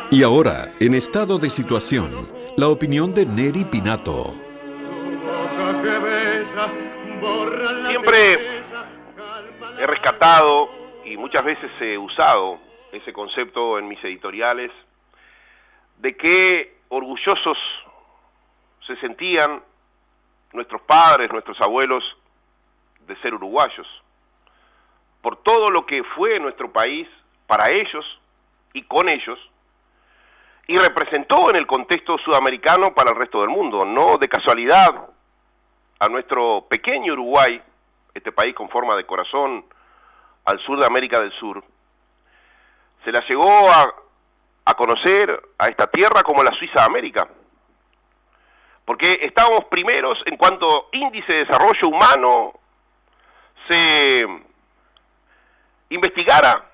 Y ahora, en estado de situación, la opinión de Neri Pinato. Siempre he rescatado y muchas veces he usado ese concepto en mis editoriales de qué orgullosos se sentían nuestros padres, nuestros abuelos de ser uruguayos, por todo lo que fue nuestro país para ellos y con ellos, y representó en el contexto sudamericano para el resto del mundo. No de casualidad, a nuestro pequeño Uruguay, este país con forma de corazón al sur de América del Sur, se la llegó a conocer a esta tierra como la Suiza de América, porque estábamos primeros en cuanto a índice de desarrollo humano se investigara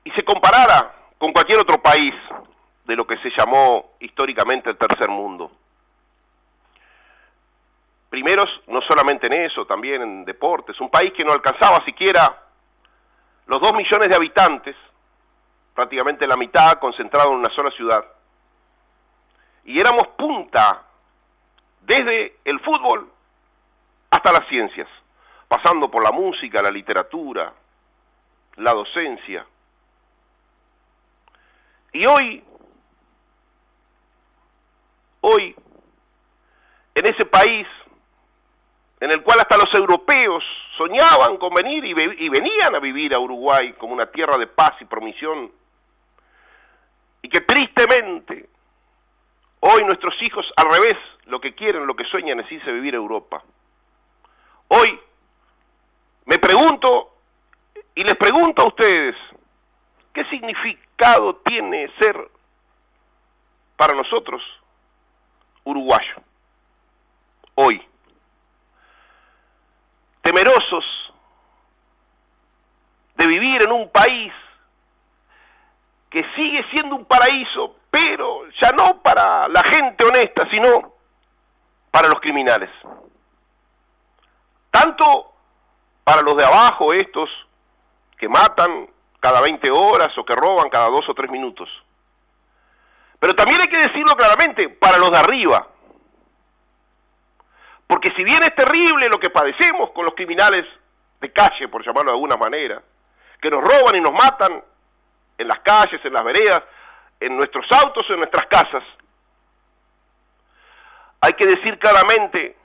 y se comparara con cualquier otro país de lo que se llamó históricamente el tercer mundo. Primeros no solamente en eso, también en deportes, un país que no alcanzaba siquiera los 2 millones de habitantes, prácticamente la mitad concentrado en una sola ciudad, y éramos punta desde el fútbol hasta las ciencias, pasando por la música, la literatura, la docencia. Y hoy, en ese país en el cual hasta los europeos soñaban con venir y venían a vivir a Uruguay como una tierra de paz y promisión, y que tristemente hoy nuestros hijos al revés, lo que quieren, lo que sueñan es irse a vivir a Europa. Hoy me pregunto y les pregunto a ustedes, ¿qué significado tiene ser para nosotros uruguayo hoy? Temerosos de vivir en un país que sigue siendo un paraíso, pero ya no para la gente honesta, sino para los criminales. Tanto para los de abajo, estos que matan cada 20 horas o que roban cada 2 o 3 minutos. Pero también hay que decirlo claramente, para los de arriba. Porque si bien es terrible lo que padecemos con los criminales de calle, por llamarlo de alguna manera, que nos roban y nos matan en las calles, en las veredas, en nuestros autos o en nuestras casas, hay que decir claramente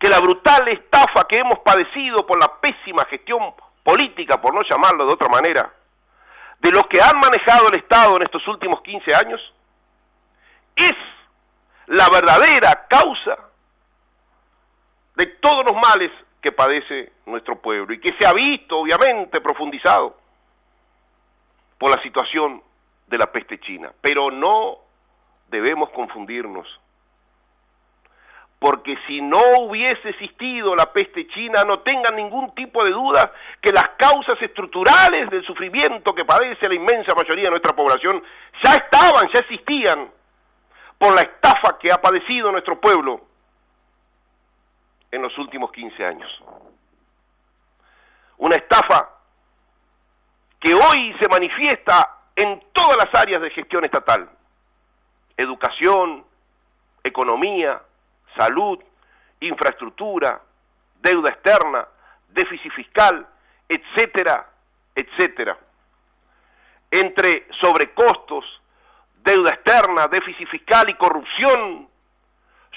que la brutal estafa que hemos padecido por la pésima gestión política, por no llamarlo de otra manera, de los que han manejado el Estado en estos últimos 15 años, es la verdadera causa de todos los males que padece nuestro pueblo y que se ha visto, obviamente, profundizado por la situación de la peste china. Pero no debemos confundirnos, porque si no hubiese existido la peste china, no tengan ningún tipo de duda que las causas estructurales del sufrimiento que padece la inmensa mayoría de nuestra población ya estaban, ya existían, por la estafa que ha padecido nuestro pueblo en los últimos 15 años. Una estafa que hoy se manifiesta en todas las áreas de gestión estatal: educación, economía, salud, infraestructura, deuda externa, déficit fiscal, etcétera, etcétera. Entre sobrecostos, deuda externa, déficit fiscal y corrupción,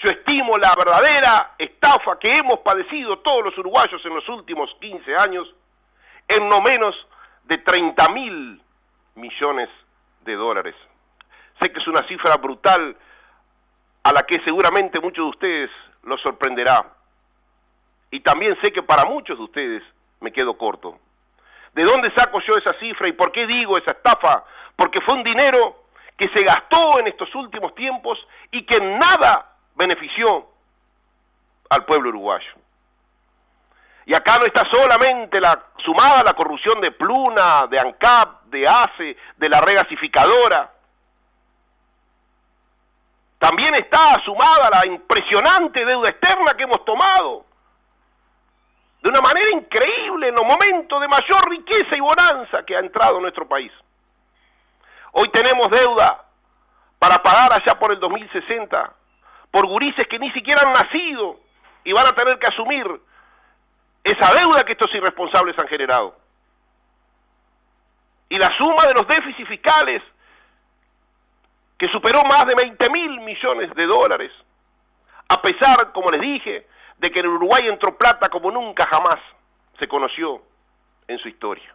yo estimo la verdadera estafa que hemos padecido todos los uruguayos en los últimos 15 años en no menos de 30.000 millones de dólares. Sé que es una cifra brutal a la que seguramente muchos de ustedes los sorprenderá. Y también sé que para muchos de ustedes me quedo corto. ¿De dónde saco yo esa cifra y por qué digo esa estafa? Porque fue un dinero que se gastó en estos últimos tiempos y que en nada benefició al pueblo uruguayo. Y acá no está solamente sumada la corrupción de Pluna, de ANCAP, de ACE, de la regasificadora. También está sumada la impresionante deuda externa que hemos tomado de una manera increíble en los momentos de mayor riqueza y bonanza que ha entrado en nuestro país. Hoy tenemos deuda para pagar allá por el 2060, por gurises que ni siquiera han nacido y van a tener que asumir esa deuda que estos irresponsables han generado. Y la suma de los déficits fiscales, que superó más de 20.000 millones de dólares, a pesar, como les dije, de que en el Uruguay entró plata como nunca jamás se conoció en su historia.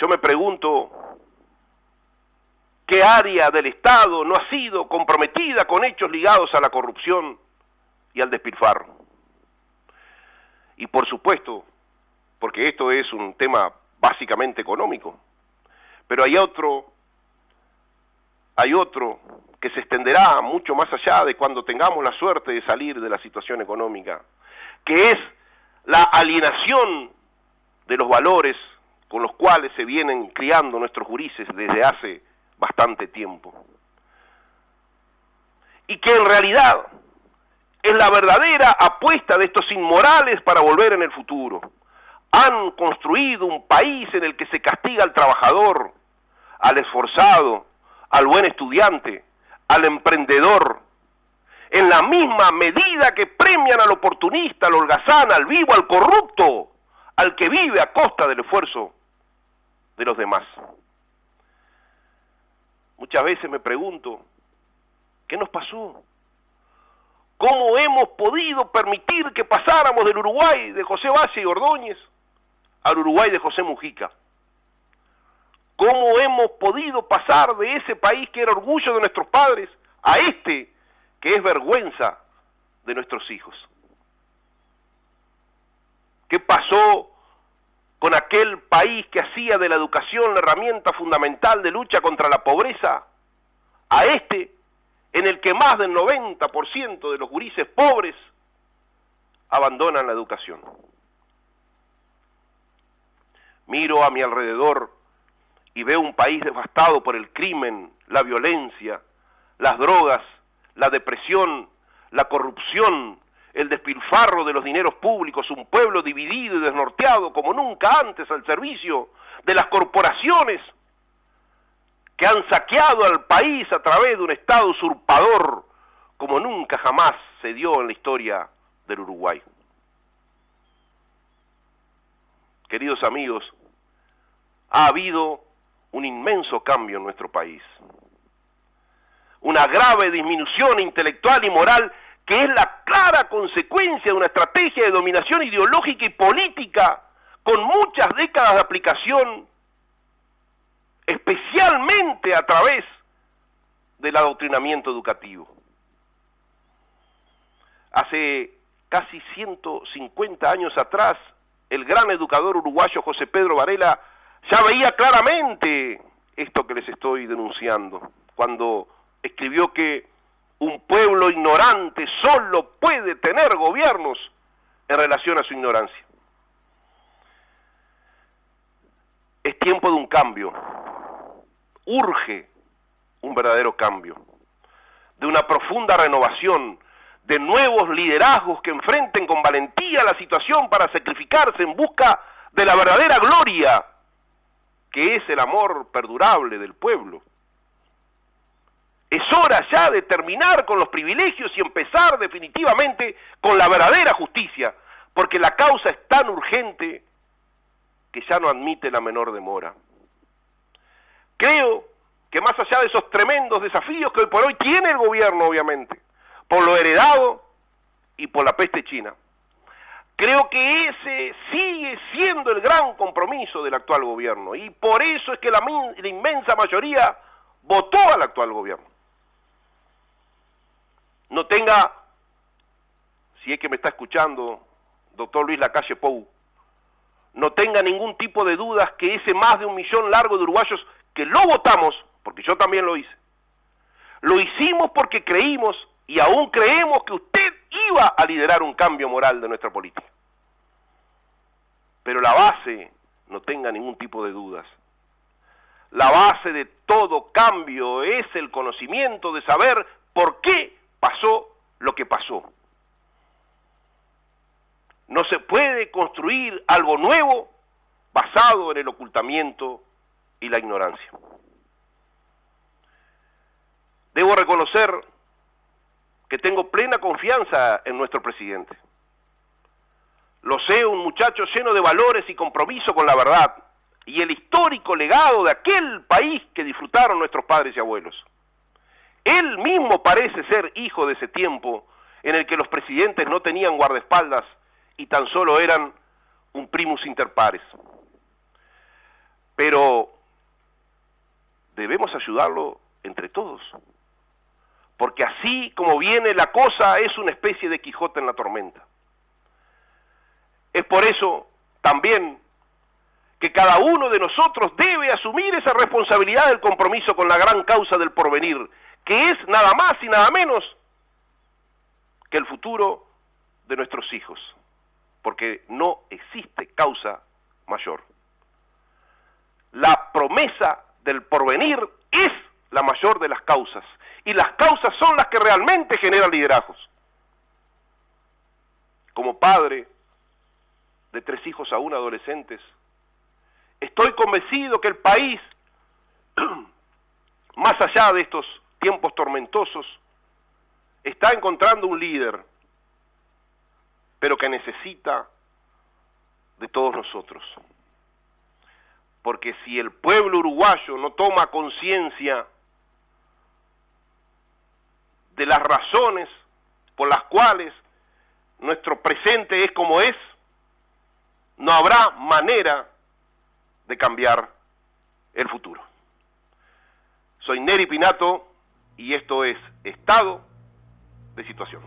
Yo me pregunto, ¿qué área del Estado no ha sido comprometida con hechos ligados a la corrupción y al despilfarro? Y por supuesto, porque esto es un tema básicamente económico, pero hay otro que se extenderá mucho más allá de cuando tengamos la suerte de salir de la situación económica, que es la alienación de los valores con los cuales se vienen criando nuestros gurises desde hace bastante tiempo. Y que en realidad es la verdadera apuesta de estos inmorales para volver en el futuro. Han construido un país en el que se castiga al trabajador, al esforzado, al buen estudiante, al emprendedor, en la misma medida que premian al oportunista, al holgazán, al vivo, al corrupto, al que vive a costa del esfuerzo de los demás. Muchas veces me pregunto, ¿qué nos pasó? ¿Cómo hemos podido permitir que pasáramos del Uruguay de José Valle y Ordóñez al Uruguay de José Mujica? ¿Cómo hemos podido pasar de ese país que era orgullo de nuestros padres a este que es vergüenza de nuestros hijos? ¿Qué pasó con aquel país que hacía de la educación la herramienta fundamental de lucha contra la pobreza a este en el que más del 90% de los gurises pobres abandonan la educación? Miro a mi alrededor y veo un país devastado por el crimen, la violencia, las drogas, la depresión, la corrupción, el despilfarro de los dineros públicos, un pueblo dividido y desnorteado como nunca antes al servicio de las corporaciones que han saqueado al país a través de un Estado usurpador como nunca jamás se dio en la historia del Uruguay. Queridos amigos, ha habido un inmenso cambio en nuestro país, una grave disminución intelectual y moral que es la clara consecuencia de una estrategia de dominación ideológica y política con muchas décadas de aplicación, especialmente a través del adoctrinamiento educativo. Hace casi 150 años atrás, el gran educador uruguayo José Pedro Varela ya veía claramente esto que les estoy denunciando, cuando escribió que un pueblo ignorante solo puede tener gobiernos en relación a su ignorancia. Es tiempo de un cambio, urge un verdadero cambio, de una profunda renovación, de nuevos liderazgos que enfrenten con valentía la situación para sacrificarse en busca de la verdadera gloria, que es el amor perdurable del pueblo. Es hora ya de terminar con los privilegios y empezar definitivamente con la verdadera justicia, porque la causa es tan urgente que ya no admite la menor demora. Creo que más allá de esos tremendos desafíos que hoy por hoy tiene el gobierno, obviamente, por lo heredado y por la peste china, creo que ese sigue siendo el gran compromiso del actual gobierno, y por eso es que la inmensa mayoría votó al actual gobierno. No tenga, si es que me está escuchando, doctor Luis Lacalle Pou, no tenga ningún tipo de dudas que ese más de 1 millón largo de uruguayos que lo votamos, porque yo también lo hice, lo hicimos porque creímos y aún creemos que usted iba a liderar un cambio moral de nuestra política. Pero la base, no tenga ningún tipo de dudas, la base de todo cambio es el conocimiento de saber por qué pasó lo que pasó. No se puede construir algo nuevo basado basado en el ocultamiento y la ignorancia. Debo reconocer que tengo plena confianza en nuestro presidente. Lo sé, un muchacho lleno de valores y compromiso con la verdad y el histórico legado de aquel país que disfrutaron nuestros padres y abuelos. Él mismo parece ser hijo de ese tiempo en el que los presidentes no tenían guardaespaldas y tan solo eran un primus inter pares. Pero debemos ayudarlo entre todos, porque así como viene la cosa es una especie de Quijote en la tormenta. Es por eso también que cada uno de nosotros debe asumir esa responsabilidad del compromiso con la gran causa del porvenir, que es nada más y nada menos que el futuro de nuestros hijos, porque no existe causa mayor. La promesa del porvenir es la mayor de las causas, y las causas son las que realmente generan liderazgos. Como padre de 3 hijos aún adolescentes, estoy convencido que el país, más allá de estos tiempos tormentosos, está encontrando un líder, pero que necesita de todos nosotros. Porque si el pueblo uruguayo no toma conciencia de las razones por las cuales nuestro presente es como es, no habrá manera de cambiar el futuro. Soy Neri Pinato y esto es Estado de Situación.